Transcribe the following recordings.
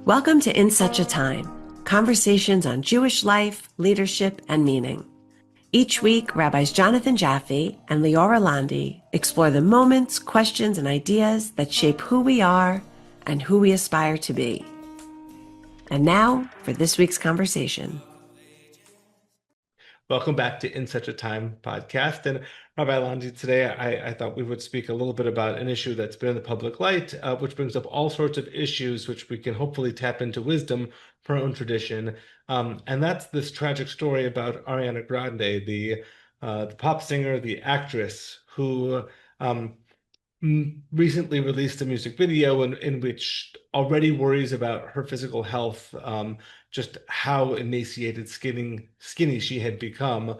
Welcome to In Such a Time, conversations on Jewish life, leadership, and meaning. Each week, Rabbis Jonathan Jaffe and Leora Londy explore the moments, questions, and ideas that shape who we are and who we aspire to be. And now for this week's conversation. Welcome back to In Such a Time podcast. And Rabbi Londy, today I thought we would speak a little bit about an issue that's been in the public light, which brings up all sorts of issues which we can hopefully tap into wisdom for our own tradition. And that's this tragic story about Ariana Grande, the pop singer, the actress who recently released a music video in which already worries about her physical health, just how emaciated, skinny she had become,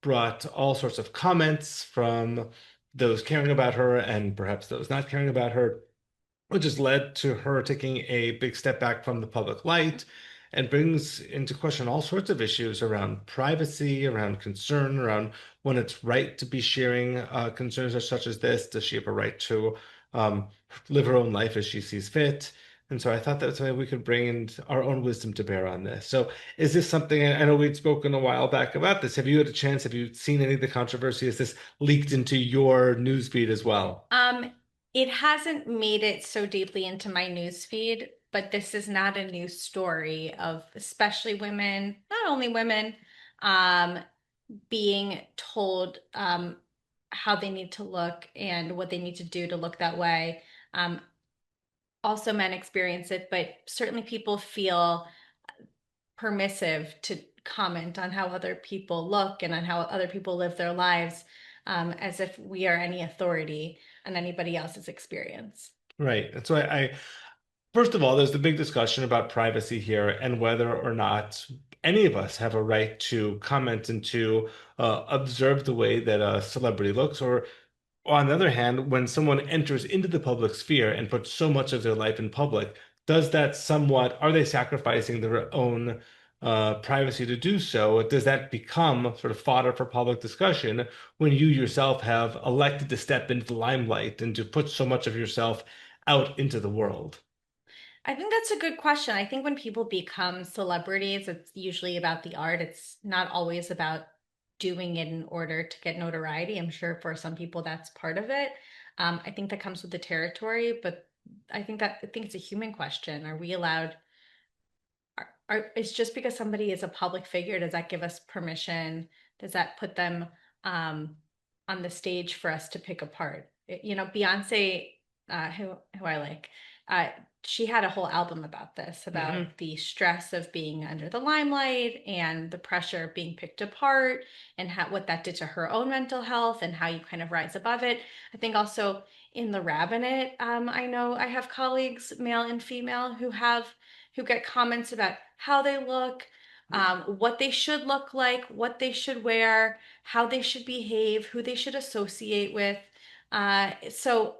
brought all sorts of comments from those caring about her and perhaps those not caring about her, which has led to her taking a big step back from the public light and brings into question all sorts of issues around privacy, around concern, around when it's right to be sharing concerns such as this. Does she have a right to live her own life as she sees fit? And so I thought that was something we could bring in our own wisdom to bear on this. So is this something, I know we'd spoken a while back about this. Have you had a chance? Have you seen any of the controversy? Has this leaked into your news feed as well? It hasn't made it so deeply into my news feed, but this is not a new story of especially women, not only women, um, being told how they need to look and what they need to do to look that way. Um, Also, men experience it, but certainly people feel permissive to comment on how other people look and on how other people live their lives, as if we are any authority on anybody else's experience. Right. And so first of all, there's the big discussion about privacy here and whether or not any of us have a right to comment and to observe the way that a celebrity looks, or on the other hand, when someone enters into the public sphere and puts so much of their life in public, does that somewhat, are they sacrificing their own privacy to do so? Does that become sort of fodder for public discussion when you yourself have elected to step into the limelight and to put so much of yourself out into the world? I think that's a good question. I think when people become celebrities, it's usually about the art. It's not always about doing it in order to get notoriety. I'm sure for some people that's part of it. I think that comes with the territory, but I think it's a human question. Are we allowed? It's just because somebody is a public figure, does that give us permission? Does that put them um, on the stage for us to pick apart? Beyonce, who I like, uh, she had a whole album about this, Hmm. about the stress of being under the limelight and the pressure of being picked apart, and what that did to her own mental health and how you kind of rise above it. I think also in the rabbinate, I know I have colleagues, male and female, who get comments about how they look, what they should look like, what they should wear, how they should behave, who they should associate with. So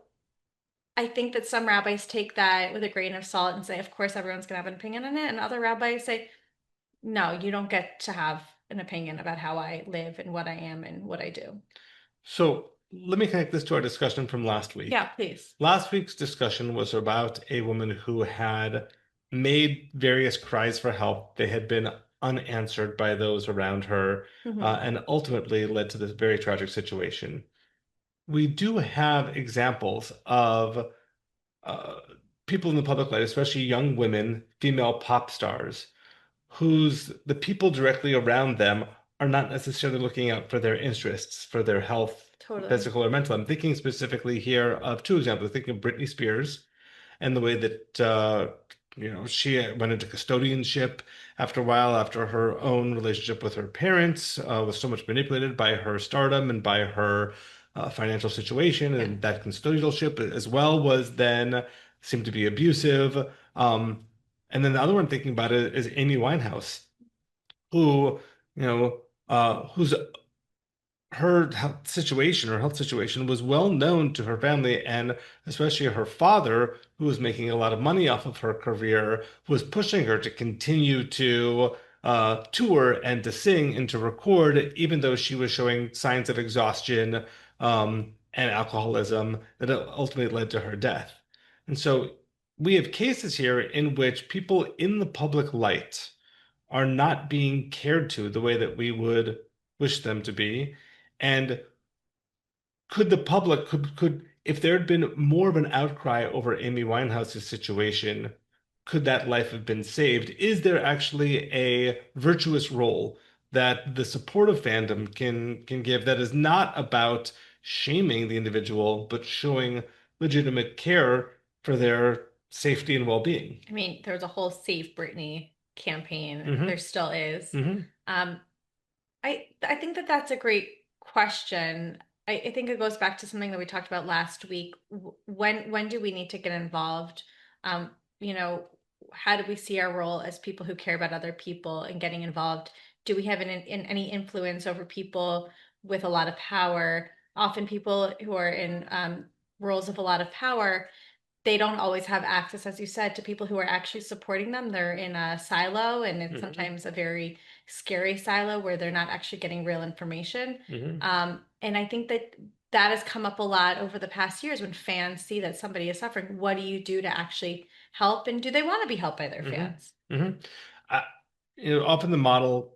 I think that some rabbis take that with a grain of salt and say, of course, everyone's going to have an opinion on it. And other rabbis say, no, you don't get to have an opinion about how I live and what I am and what I do. So let me connect this to our discussion from last Yeah, week. please. Last week's discussion was about a woman who had made various cries for help. They had been unanswered by those around her, Hmm. and ultimately led to this very tragic situation. We do have examples of uh, people in the public light, especially young women, female pop stars, whose the people directly around them are not necessarily looking out for their interests, for their health, Totally. physical or mental. I'm thinking specifically here of two examples. Thinking of Britney Spears and the way that she went into custodianship after a while, after her own relationship with her parents was so much manipulated by her stardom and by her financial situation, Yeah. and that custodialship as well was then seemed to be abusive. And then the other one thinking about it is Amy Winehouse, who, whose her health situation was well known to her family, and especially her father, who was making a lot of money off of her career, was pushing her to continue to tour and to sing and to record, even though she was showing signs of exhaustion and alcoholism that ultimately led to her death. And so we have cases here in which people in the public light are not being cared to the way that we would wish them to be. And could the public could if there had been more of an outcry over Amy Winehouse's situation, could that life have been saved? Is there actually a virtuous role that the supportive fandom can give that is not about shaming the individual, but showing legitimate care for their safety and well-being? I mean, there was a whole Save Britney campaign. Hmm. There still is. Hmm. Um, I think that that's a great question. I think it goes back to something that we talked about last week. When do we need to get involved? Um, you know, how do we see our role as people who care about other people and getting involved? Do we have any influence over people with a lot of power? Often people who are in roles of a lot of power, they don't always have access, as you said, to people who are actually supporting them. They're in a silo, and it's sometimes a very scary silo where they're not actually getting real information. Hmm. And I think that that has come up a lot over the past years when fans see that somebody is suffering. What do you do to actually help? And do they want to be helped by their fans? Hmm. Uh, often the model,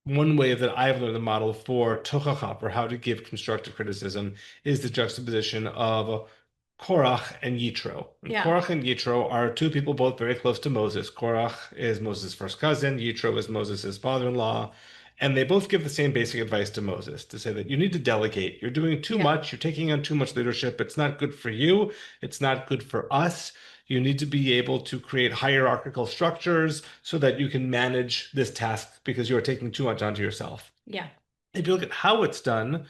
one way that I've learned the model for tochacha, or how to give constructive criticism, is the juxtaposition of Korach and Yitro. And Yeah. Korach and Yitro are two people both very close to Moses. Korach is Moses' first cousin, Yitro is Moses' father-in-law. And they both give the same basic advice to Moses to say that you need to delegate. You're doing too Yeah. much. You're taking on too much leadership. It's not good for you. It's not good for us. You need to be able to create hierarchical structures so that you can manage this task because you're taking too much onto yourself. Yeah. If you look at how it's done,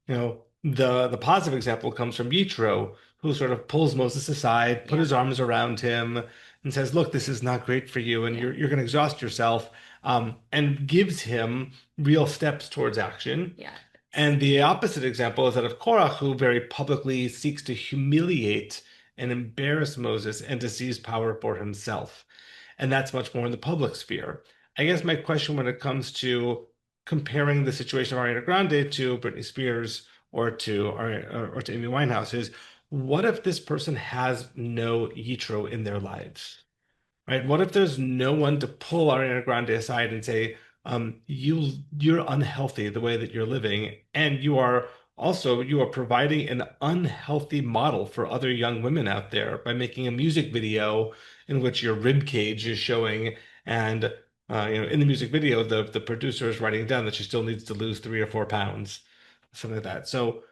the positive example comes from Yitro, who sort of pulls Moses aside, put Yeah. his arms around him, and says, "Look, this is not great for you, and Yeah. you're going to exhaust yourself," and gives him real steps towards action. Yeah. And the opposite example is that of Korach, who very publicly seeks to humiliate and embarrass Moses and to seize power for himself. And that's much more in the public sphere. I guess my question when it comes to comparing the situation of Ariana Grande to Britney Spears or to Amy Winehouse is, what if this person has no Yitro in their lives? Right? What if there's no one to pull Ariana Grande aside and say, you're unhealthy the way that you're living, and you are providing an unhealthy model for other young women out there by making a music video in which your rib cage is showing, and in the music video, the producer is writing down that she still needs to lose 3 or 4 pounds, something like that. So,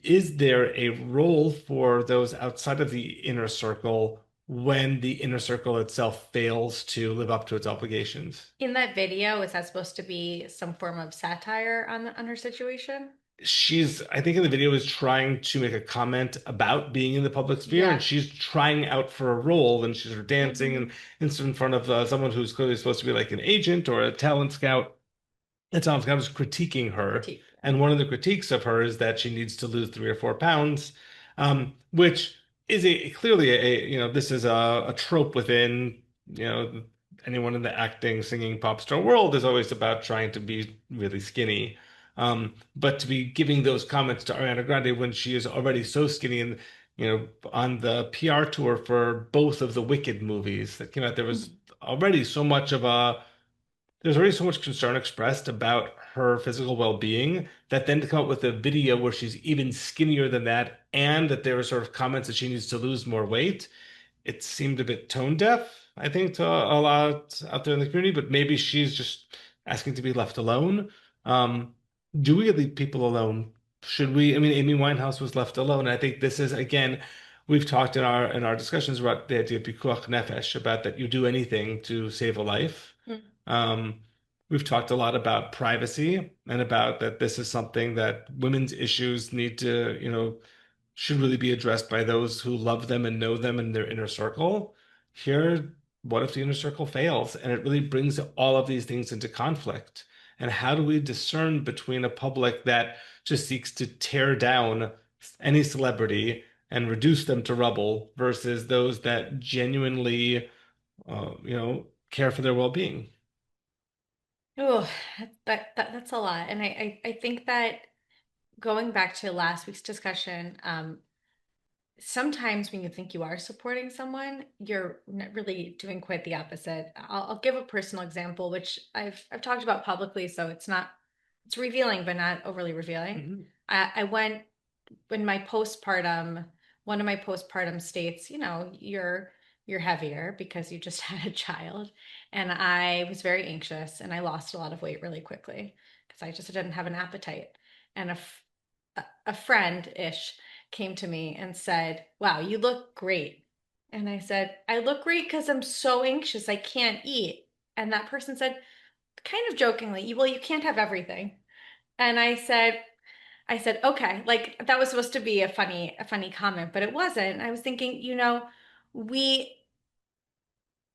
is there a role for those outside of the inner circle when the inner circle itself fails to live up to its obligations? In that video, is that supposed to be some form of satire on her situation? I think in the video is trying to make a comment about being in the public sphere, and Yeah. she's trying out for a role, and she's dancing and in front of someone who's clearly supposed to be like an agent or a talent scout. And talent scout is critiquing her, Critique. and one of the critiques of her is that she needs to lose 3 or 4 pounds, which is clearly this is a trope within you know anyone in the acting, singing, pop star world is always about trying to be really skinny. But to be giving those comments to Ariana Grande when she is already so skinny and on the PR tour for both of the Wicked movies that came out, already so much of a there's already so much concern expressed about her physical well-being that then to come up with a video where she's even skinnier than that and that there are sort of comments that she needs to lose more weight, it seemed a bit tone deaf, I think, to a lot out there in the community, but maybe she's just asking to be left alone. Um, do we leave people alone? Should we? I mean, Amy Winehouse was left alone. I think this is, again, we've talked in our discussions about the idea of pikuach nefesh, about that you do anything to save a life. Mm. Um, we've talked a lot about privacy and about that this is something that women's issues need to, should really be addressed by those who love them and know them in their inner circle. Here, what if the inner circle fails? And it really brings all of these things into conflict. And how do we discern between a public that just seeks to tear down any celebrity and reduce them to rubble versus those that genuinely, care for their well-being? Oh, that's a lot. And I think that going back to last week's discussion, sometimes when you think you are supporting someone, you're not really doing quite the opposite. I'll give a personal example, which I've talked about publicly, so it's revealing, but not overly revealing. Mm-hmm. I went in my postpartum, one of my postpartum states, you're heavier because you just had a child. And I was very anxious and I lost a lot of weight really quickly because I just didn't have an appetite. And a friend-ish came to me and said, "Wow, you look great." And I said, "I look great because I'm so anxious, I can't eat." And that person said, kind of jokingly, "Well, you can't have everything." And I said, okay, like that was supposed to be a funny comment, but it wasn't. I was thinking, we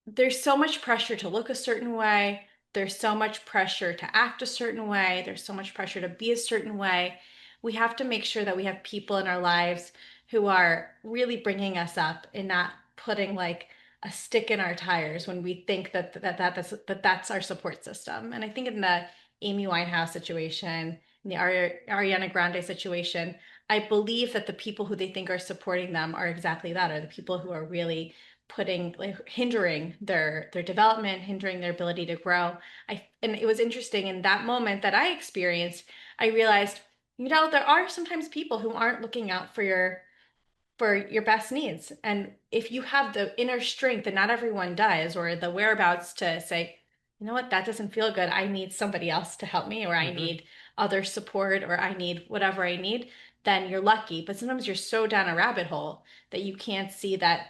there's so much pressure to look a certain way. There's so much pressure to act a certain way. There's so much pressure to be a certain way. We have to make sure that we have people in our lives who are really bringing us up and not putting like a stick in our tires when we think that's our support system. And I think in the Amy Winehouse situation, in the Ariana Grande situation, I believe that the people who they think are supporting them are exactly that, are the people who are really putting like hindering their development, hindering their ability to grow. And it was interesting in that moment that I experienced, I realized, there are sometimes people who aren't looking out for your best needs. And if you have the inner strength, and not everyone does, or the whereabouts to say, you know what, that doesn't feel good. I need somebody else to help me, or I Mm-hmm. need other support, or I need whatever I need, then you're lucky. But sometimes you're so down a rabbit hole that you can't see that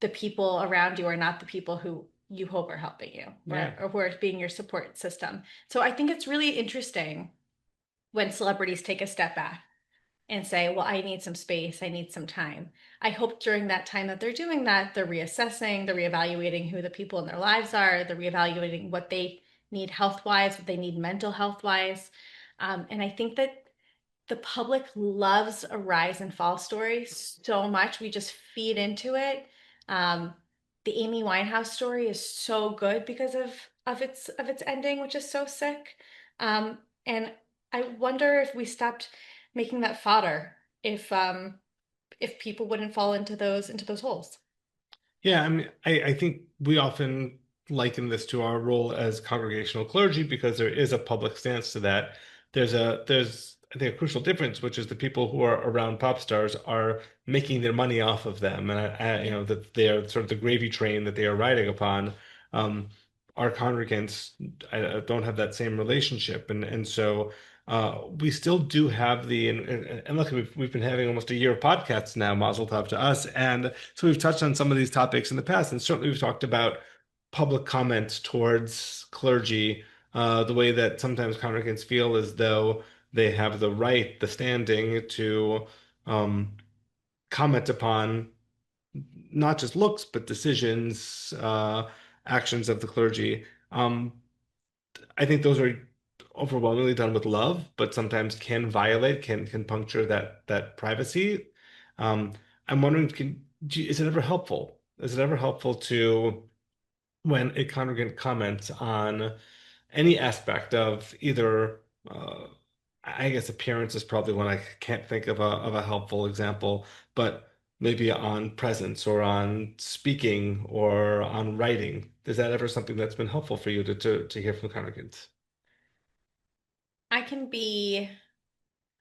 the people around you are not the people who you hope are helping you, Yeah. or who are being your support system. So I think it's really interesting when celebrities take a step back and say, well, I need some space, I need some time. I hope during that time that they're doing that, they're reassessing, they're reevaluating who the people in their lives are, they're reevaluating what they need health wise, what they need mental health wise. And I think that the public loves a rise and fall story so much. We just feed into it. Um, the Amy Winehouse story is so good because of its ending, which is so sick. And I wonder if we stopped making that fodder, if people wouldn't fall into those holes. Yeah, I mean, I think we often liken this to our role as congregational clergy because there is a public stance to that. There's I think a crucial difference, which is the people who are around pop stars are making their money off of them, and Yeah. that they are sort of the gravy train that they are riding upon. Um, our congregants don't have that same relationship, and so we still do have and look, we've been having almost a year of podcasts now, Mazel Tov to us, and so we've touched on some of these topics in the past, and certainly we've talked about public comment towards clergy, the way that sometimes congregants feel as though they have the right, the standing to um, comment upon not just looks, but decisions, actions of the clergy. Um, I think those are overwhelmingly done with love, but sometimes can puncture that privacy. Um, I'm wondering, is it ever helpful? Is it ever helpful to when a congregant comments on any aspect of either, I guess appearance is probably one I can't think of a helpful example, but maybe on presence or on speaking or on writing. Is that ever something that's been helpful for you to hear from congregants? I can be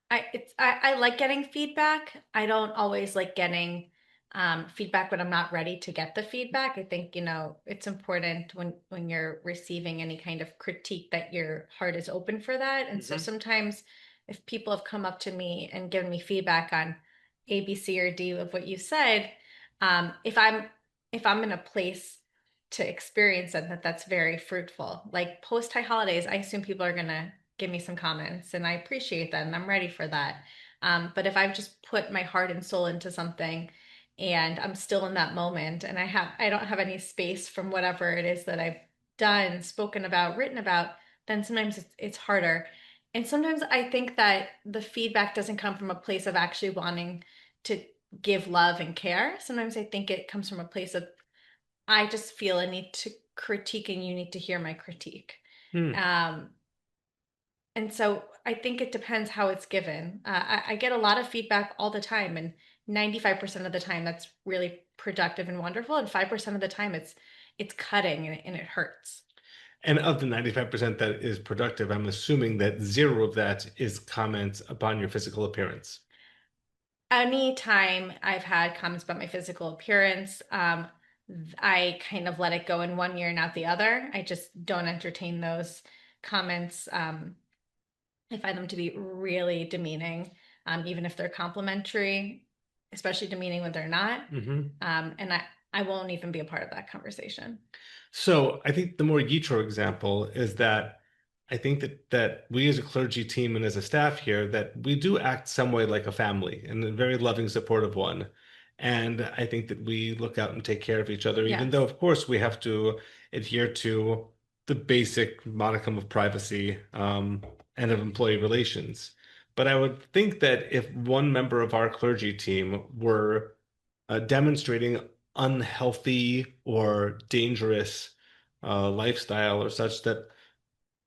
I like getting feedback. I don't always like getting feedback when I'm not ready to get the feedback. I think, it's important when you're receiving any kind of critique that your heart is open for that. And so Mhm. sometimes if people have come up to me and given me feedback on A, B, C, or D of what you said, if I'm in a place to experience it, that's very fruitful. Like post high holidays, I assume people are gonna give me some comments, and I appreciate that and I'm ready for that. But if I've just put my heart and soul into something and I'm still in that moment and I don't have any space from whatever it is that I've done, spoken about, written about, then sometimes it's harder. And sometimes I think that the feedback doesn't come from a place of actually wanting to give love and care. Sometimes I think it comes from a place of I just feel a need to critique and you need to hear my critique. Hmm. Um, and so I think it depends how it's given. I get a lot of feedback all the time, and 95% of the time that's really productive and wonderful, and 5% of the time it's cutting and it hurts. And of the 95% that is productive, I'm assuming that zero of that is comments upon your physical appearance. Anytime I've had comments about my physical appearance, I kind of let it go in one ear and out the other. I just don't entertain those comments. I find them to be really demeaning, even if they're complimentary, especially demeaning when they're not. And I won't even be a part of that conversation. So I think the more Yitro example is that I think that we as a clergy team and as a staff here, that we do act some way like a family and a very loving, supportive one. And I think that we look out and take care of each other, even Yes. though, of course, we have to adhere to the basic modicum of privacy, and of employee relations. But I would think that if one member of our clergy team were demonstrating unhealthy or dangerous lifestyle or such, that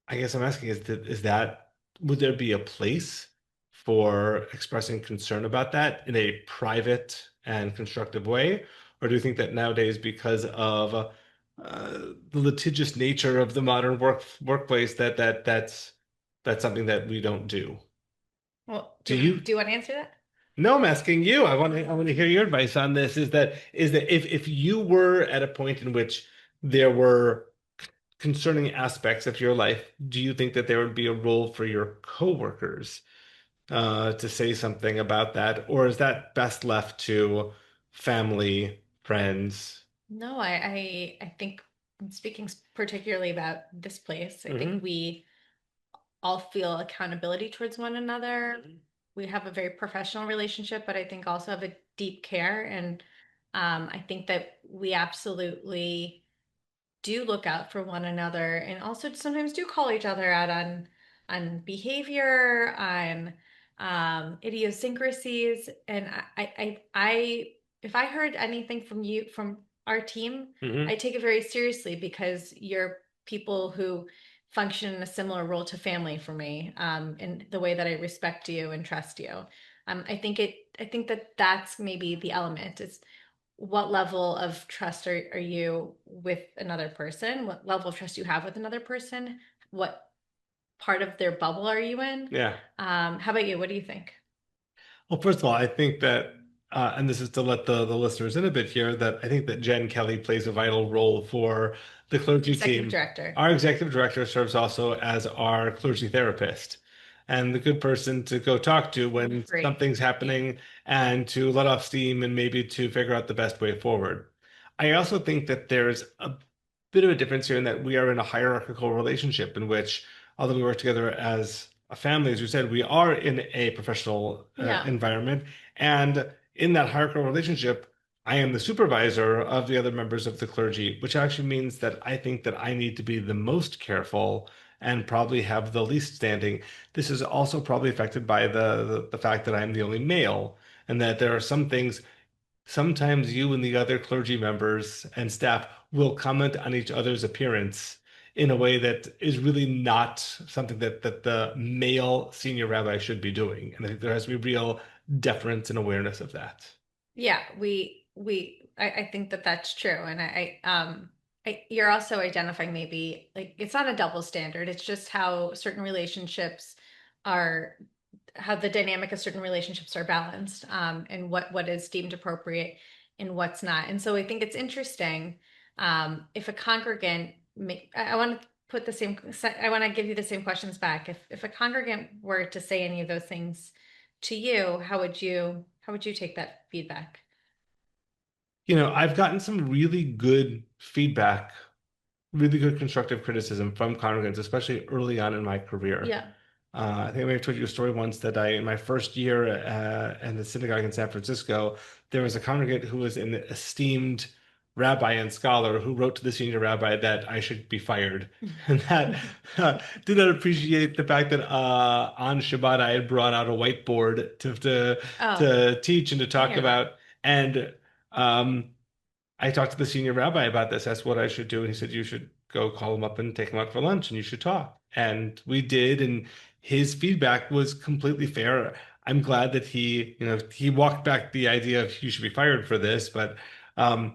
I guess I'm asking is that would there be a place for expressing concern about that in a private and constructive way? Or do you think that nowadays, because of the litigious nature of the modern workplace, that's something that we don't do? Well, Do you? do you want to answer that? No, I'm asking you. I want to hear your advice on this. Is that if you were at a point in which there were concerning aspects of your life, do you think that there would be a role for your coworkers to say something about that, or is that best left to family, friends? No, I think speaking particularly about this place, I think we all feel accountability towards one another. We have a very professional relationship, but I think also have a deep care. And I think that we absolutely do look out for one another and also sometimes do call each other out on behavior, on idiosyncrasies. And if I heard anything from you, from our team, I take it very seriously because you're people who function in a similar role to family for me, in the way that I respect you and trust you. I think that that's maybe the element is what level of trust are you with another person? What level of trust you have with another person? What part of their bubble are you in? Yeah. How about you? What do you think? Well, first of all, I think that, and this is to let the listeners in a bit here, that I think that Jen Kelly plays a vital role for the clergy Executive team. director. Our executive director serves also as our clergy therapist and the good person to go talk to when Free. something's happening and to let off steam and maybe to figure out the best way forward. I also think that there's a bit of a difference here in that we are in a hierarchical relationship in which, although we work together as a family, as you said, we are in a professional Yeah. environment. And in that hierarchical relationship, I am the supervisor of the other members of the clergy, which actually means that I think that I need to be the most careful and probably have the least standing. This is also probably affected by the fact that I'm the only male, and that there are some things. Sometimes you and the other clergy members and staff will comment on each other's appearance in a way that is really not something that the male senior rabbi should be doing. And I think there has to be real deference and awareness of that. Yeah, I think that that's true. And you're also identifying maybe like it's not a double standard. It's just how certain relationships are, how the dynamic of certain relationships are balanced, and what is deemed appropriate and what's not. And so I think it's interesting, if a congregant, I want to put the same, I want to give you the same questions back. If a congregant were to say any of those things to you, how would you take that feedback? I've gotten some really good feedback, really good constructive criticism from congregants, especially early on in my career. Yeah. I think I may have told you a story once that in my first year in the synagogue in San Francisco, there was a congregant who was an esteemed rabbi and scholar who wrote to the senior rabbi that I should be fired. And that did not appreciate the fact that on Shabbat I had brought out a whiteboard to teach and to talk about. And um, I talked to the senior rabbi about this. That's what I should do. And he said, you should go call him up and take him out for lunch and you should talk. And we did. And his feedback was completely fair. I'm glad that he walked back the idea of you should be fired for this, but um,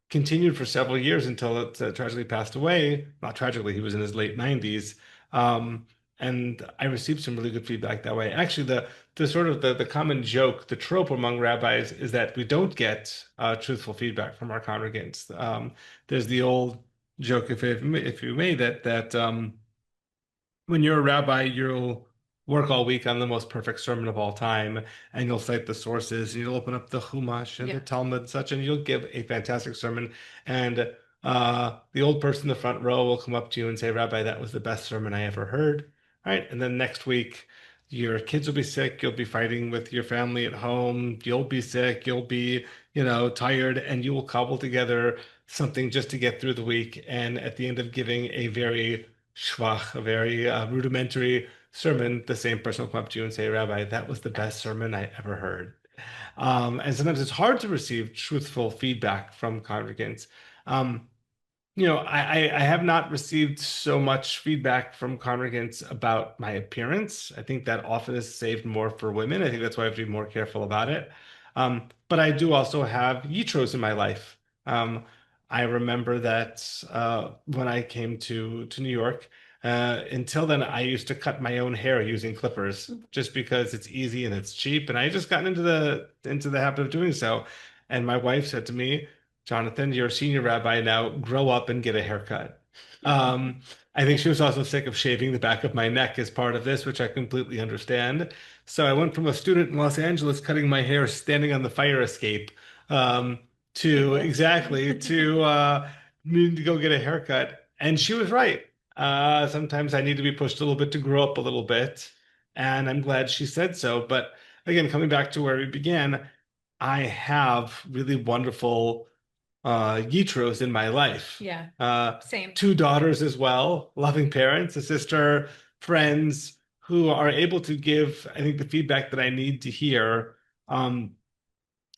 continued for several years until it tragically passed away. Not tragically, he was in his late 90s. Um, and I received some really good feedback that way. Actually, the sort of the common joke, the trope among rabbis is that we don't get truthful feedback from our congregants. There's the old joke, if you may, that when you're a rabbi, you'll work all week on the most perfect sermon of all time, and you'll cite the sources, and you'll open up the Chumash and the Talmud and such, and you'll give a fantastic sermon. And the old person in the front row will come up to you and say, Rabbi, that was the best sermon I ever heard. All right. And then next week, your kids will be sick. You'll be fighting with your family at home. You'll be sick. You'll be, tired, and you will cobble together something just to get through the week. And at the end of giving a very schwach, a very rudimentary sermon, the same person will come up to you and say, Rabbi, that was the best sermon I ever heard. And sometimes it's hard to receive truthful feedback from congregants. I have not received so much feedback from congregants about my appearance. I think that often is saved more for women. I think that's why I have to be more careful about it. But I do also have Yitros in my life. I remember that when I came to New York, until then, I used to cut my own hair using clippers just because it's easy and it's cheap. And I just gotten into the habit of doing so. And my wife said to me, Jonathan, you're a senior rabbi now, grow up and get a haircut. I think she was also sick of shaving the back of my neck as part of this, which I completely understand. So I went from a student in Los Angeles cutting my hair standing on the fire escape to exactly to needing to go get a haircut. And she was right. Sometimes I need to be pushed a little bit to grow up a little bit. And I'm glad she said so. But again, coming back to where we began, I have really wonderful Yitros in my life. Yeah. Same. 2 daughters as well, loving parents, a sister, friends who are able to give, I think, the feedback that I need to hear.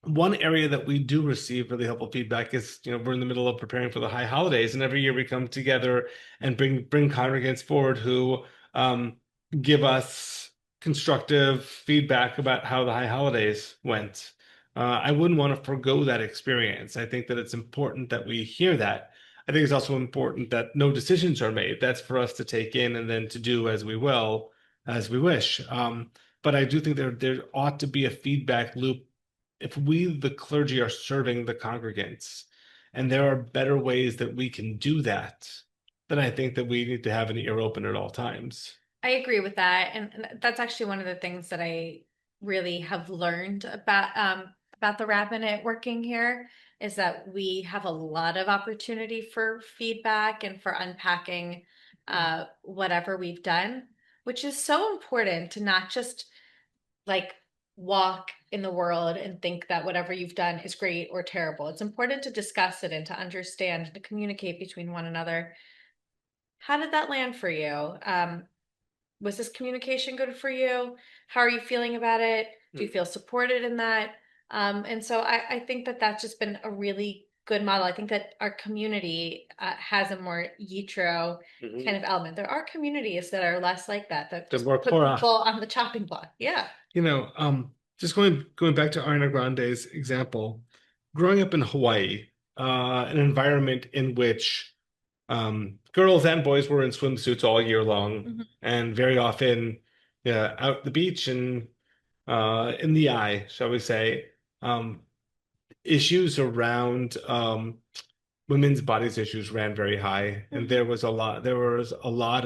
One area that we do receive really helpful feedback is, we're in the middle of preparing for the high holidays, and every year we come together and bring congregants forward who give us constructive feedback about how the high holidays went. I wouldn't want to forgo that experience. I think that it's important that we hear that. I think it's also important that no decisions are made. That's for us to take in and then to do as we will, as we wish. But I do think there ought to be a feedback loop if we, the clergy, are serving the congregants, and there are better ways that we can do that, then I think that we need to have an ear open at all times. I agree with that. And that's actually one of the things that I really have learned about the rabbinate working here is that we have a lot of opportunity for feedback and for unpacking whatever we've done, which is so important to not just like walk in the world and think that whatever you've done is great or terrible. It's important to discuss it and to understand and to communicate between one another. How did that land for you? Was this communication good for you? How are you feeling about it? Do you feel supported in that? And so I think that that's just been a really good model. I think that our community has a more Yitro kind of element. There are communities that are less like that just more put Korach. people on the chopping block. Yeah. Just going back to Ariana Grande's example, growing up in Hawaii, an environment in which girls and boys were in swimsuits all year long, and very often out the beach and in the eye, shall we say. Issues around women's bodies issues ran very high, and there was a lot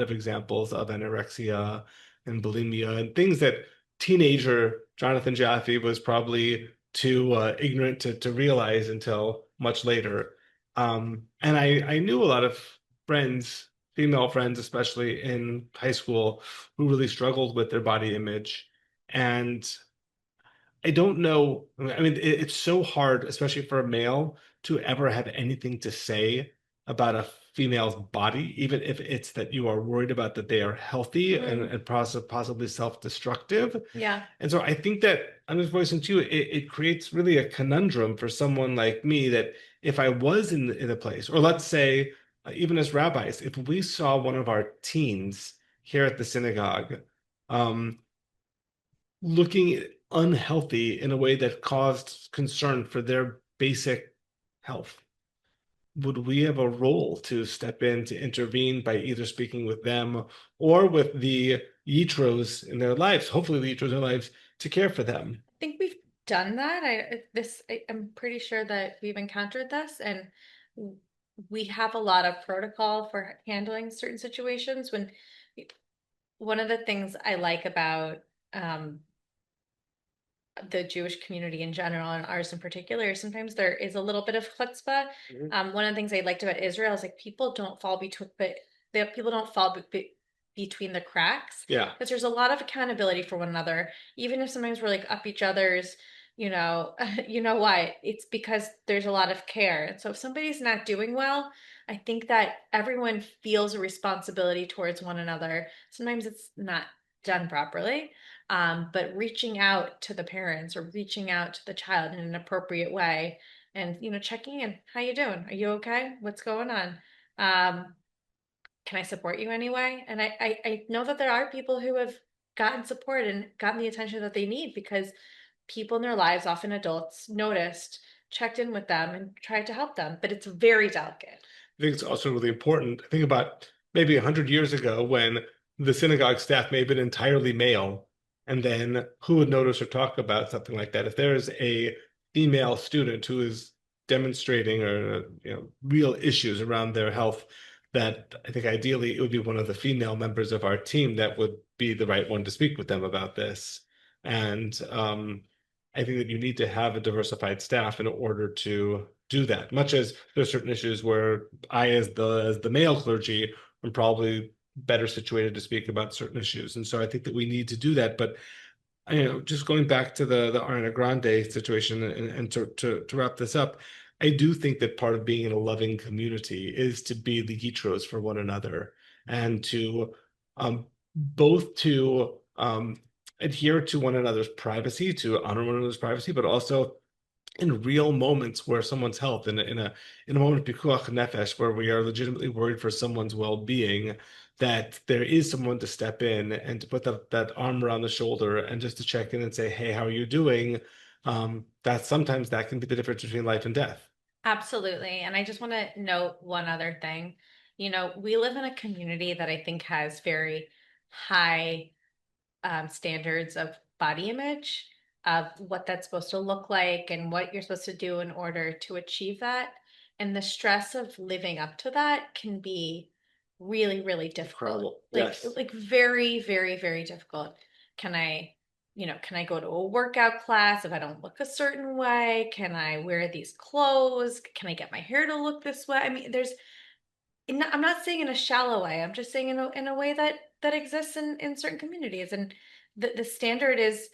of examples of anorexia and bulimia and things that teenager Jonathan Jaffe was probably too ignorant to realize until much later. And I knew a lot of friends, female friends, especially in high school, who really struggled with their body image. And I don't know. I mean, it's so hard, especially for a male, to ever have anything to say about a female's body, even if it's that you are worried about that they are healthy and possibly self-destructive. Yeah. And so I think that I'm just voicing to you, it creates really a conundrum for someone like me that if I was in a place, or let's say, even as rabbis, if we saw one of our teens here at the synagogue, looking unhealthy in a way that caused concern for their basic health, would we have a role to step in to intervene by either speaking with them or with the Yitros in their lives, hopefully the Yitros in their lives, to care for them? I think we've done that. I'm pretty sure that we've encountered this, and we have a lot of protocol for handling certain situations. When one of the things I like about the Jewish community in general and ours in particular, sometimes there is a little bit of chutzpah. One of the things I liked about Israel is like people don't fall between, between the cracks. Yeah. Because there's a lot of accountability for one another, even if sometimes we're like up each other's, you know, you know why? It's because there's a lot of care. And so if somebody's not doing well, I think that everyone feels a responsibility towards one another. Sometimes it's not done properly. But reaching out to the parents or reaching out to the child in an appropriate way and, you know, checking in, how you doing? Are you okay? What's going on? Can I support you anyway? And I know that there are people who have gotten support and gotten the attention that they need because people in their lives, often adults, noticed, checked in with them and tried to help them, but it's very delicate. I think it's also really important. Think about maybe 100 years ago when the synagogue staff may have been entirely male, and then who would notice or talk about something like that? If there is a female student who is demonstrating or real issues around their health, that I think ideally it would be one of the female members of our team that would be the right one to speak with them about this. And I think that you need to have a diversified staff in order to do that. Much as there's certain issues where I, as the male clergy, am probably better situated to speak about certain issues, and so I think that we need to do that. But just going back to the Ariana Grande situation, and to wrap this up, I do think that part of being in a loving community is to be the Yitros for one another, and to both to adhere to one another's privacy, to honor one another's privacy, but also in real moments where someone's health, in a moment of pikuach nefesh, where we are legitimately worried for someone's well-being, that there is someone to step in and to put that arm around the shoulder and just to check in and say, hey, how are you doing? That sometimes that can be the difference between life and death. Absolutely. And I just want to note one other thing. You know, we live in a community that I think has very high standards of body image, of what that's supposed to look like and what you're supposed to do in order to achieve that. And the stress of living up to that can be really, really difficult. Yes. Like very, very, very difficult. Can I go to a workout class if I don't look a certain way? Can I wear these clothes? Can I get my hair to look this way? I mean, I'm not saying in a shallow way. I'm just saying in a way that exists in certain communities. And the standard is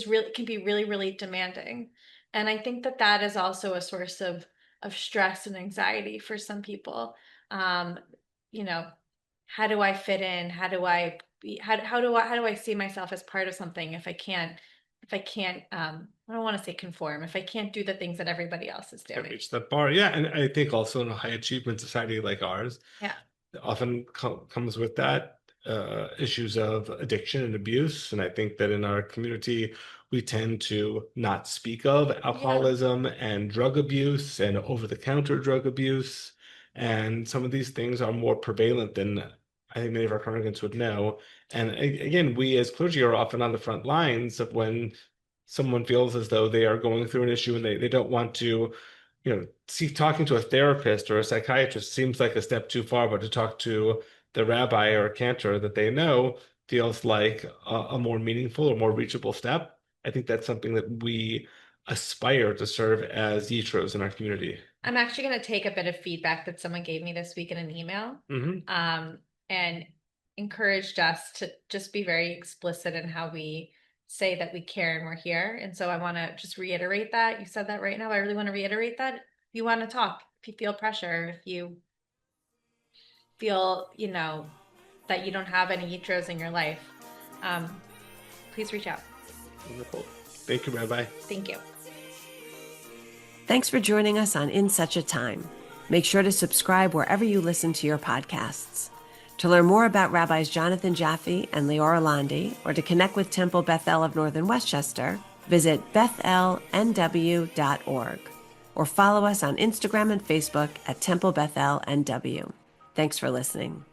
really, can be really, really demanding. And I think that is also a source of stress and anxiety for some people. You know, how do I fit in? How do I see myself as part of something if I can't I don't want to say conform, if I can't do the things that everybody else is doing. Reach that bar. Yeah. And I think also in a high achievement society like ours, Yeah, often comes with that issues of addiction and abuse. And I think that in our community, we tend to not speak of alcoholism and drug abuse and over-the-counter drug abuse. And some of these things are more prevalent than I think many of our congregants would know. And again, we as clergy are often on the front lines of when someone feels as though they are going through an issue and they don't want to, talking to a therapist or a psychiatrist seems like a step too far, but to talk to the rabbi or a cantor that they know feels like a more meaningful or more reachable step. I think that's something that we aspire to serve as Yitros in our community. I'm actually going to take a bit of feedback that someone gave me this week in an email, and encouraged us to just be very explicit in how we say that we care and we're here. And so I want to just reiterate that. You said that right now. I really want to reiterate that. If you want to talk, if you feel pressure, if you feel, that you don't have any Yitros in your life, please reach out. Wonderful. Thank you, Rabbi. Thank you. Thanks for joining us on In Such a Time. Make sure to subscribe wherever you listen to your podcasts. To learn more about Rabbis Jonathan Jaffe and Leora Londy, or to connect with Temple Bethel of Northern Westchester, visit bethelnw.org, or follow us on Instagram and Facebook at Temple Bethel NW. Thanks for listening.